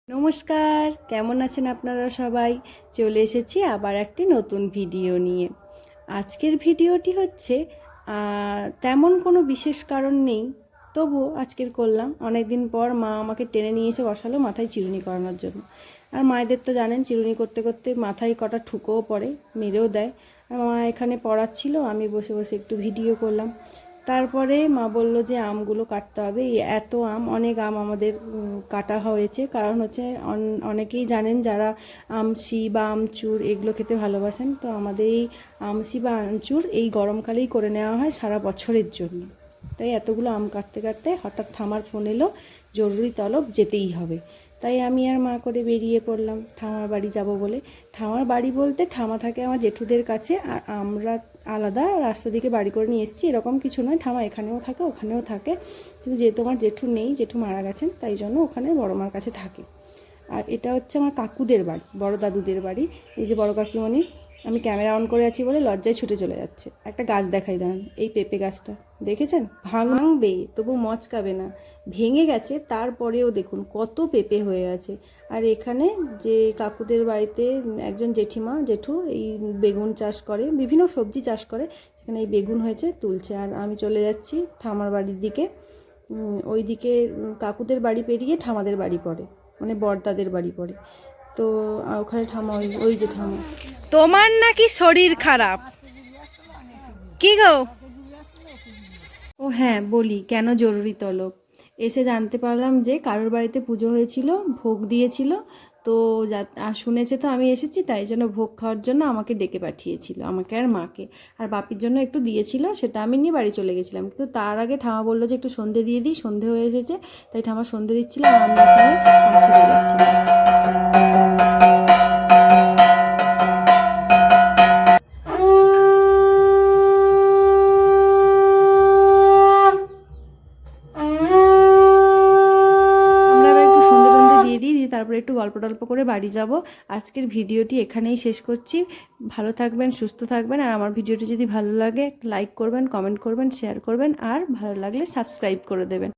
নমস্কার, কেমন আছেন আপনারা সবাই? চলে এসেছি আবার একটি নতুন ভিডিও নিয়ে। আজকের ভিডিওটি হচ্ছে তেমন কোনো বিশেষ কারণ নেই, তবুও আজকের করলাম। অনেক দিন পর মা আমাকে টেনে নিয়ে এসে বসালো মাথায় চিরুনি করানোর জন্য। আর মায়েদের তো জানেন, চিরুনি করতে করতে মাথায় কটা ঠুকোও পড়ে, মেরেও দেয়। আর মা এখানে পড়াচ্ছিল, আমি বসে বসে একটু ভিডিও করলাম। তারপরে মা বলল যে আমগুলো কাটতে হবে। এত আম, অনেক আম আমাদের কাটা হয়েছে। কারণ হচ্ছে অনেকেই জানেন যারা আমশি বা আমচুর এগুলো খেতে ভালোবাসেন, তো আমাদের এই আমশি বা আমচুর এই গরমকালেই করে নেওয়া হয় সারা বছরের জন্য। তাই এতগুলো আম কাটতে কাটতে হঠাৎ ঠামার ফোন এলো, জরুরি তলব, যেতেই হবে। তাই আমি আর মা করে বেরিয়ে পড়লাম ঠামার বাড়ি যাব বলে। ঠামার বাড়ি বলতে ঠামা থাকে আমার জেঠুদের কাছে, আর আমরা আলাদা রাস্তা দিকে বাড়ি করে নিয়ে এসেছি এরকম কিছু নয়। ঠামা এখানেও থাকে ওখানেও থাকে, কিন্তু যেহেতু আমার জেঠু নেই, জেঠু মারা গেছেন, তাই জন্য ওখানে বড় মার কাছে থাকে। আর এটা হচ্ছে আমার কাকুদের বাড়ি, বড় দাদুদের বাড়ি। এই যে বড় কাকিমণি, আমি ক্যামেরা অন করে আছি বলে লজ্জায় ছুটে চলে যাচ্ছে। একটা গাছ দেখাই দাঁড়ান, এই পেঁপে গাছটা দেখেছেন? ভাঙবে তবু মচকাবে না, ভেঙে গেছে তারপরেও দেখুন কত পেঁপে হয়ে আছে। আর এখানে যে কাকুদের বাড়িতে একজন জেঠু এই বেগুন চাষ করে, বিভিন্ন সবজি চাষ করে, সেখানে এই বেগুন হয়েছে, তুলছে। আর আমি চলে যাচ্ছি ঠামার বাড়ির দিকে। ওই দিকে কাকুদের বাড়ি পেরিয়ে ঠামাদের বাড়ি পড়ে, মানে বড়দাদের বাড়ি পড়ে। তো ওখানে ঠামা, ওই যে ঠামা। তোমার নাকি শরীর খারাপ? কি গো? ও হ্যাঁ, বলি কেন জরুরি তলব। এসে জানতে পারলাম যে কারোর বাড়িতে পুজো হয়েছিল, ভোগ দিয়েছিল। তো শুনেছে তো আমি এসেছি, তাই জন্য ভোগ খাওয়ার জন্য আমাকে ডেকে পাঠিয়েছিল, আমাকে আর মাকে। আর বাপির জন্য একটু দিয়েছিল, সেটা আমি নিয়ে বাড়ি চলে গেছিলাম। কিন্তু তার আগে ঠামা বললো যে একটু সন্ধে দিয়ে দিই, সন্ধে হয়ে এসেছে। তাই ঠামা সন্ধে দিচ্ছিল আর আমি এখানে কাশি বাজাচ্ছিলাম। তারপরে একটু গল্প টল্প করে বাড়ি যাব। আজকের ভিডিওটি এখানেই শেষ করছি। ভালো থাকবেন, সুস্থ থাকবেন। আর আমার ভিডিওটি যদি ভালো লাগে লাইক করবেন, কমেন্ট করবেন, শেয়ার করবেন, আর ভালো লাগলে সাবস্ক্রাইব করে দেবেন।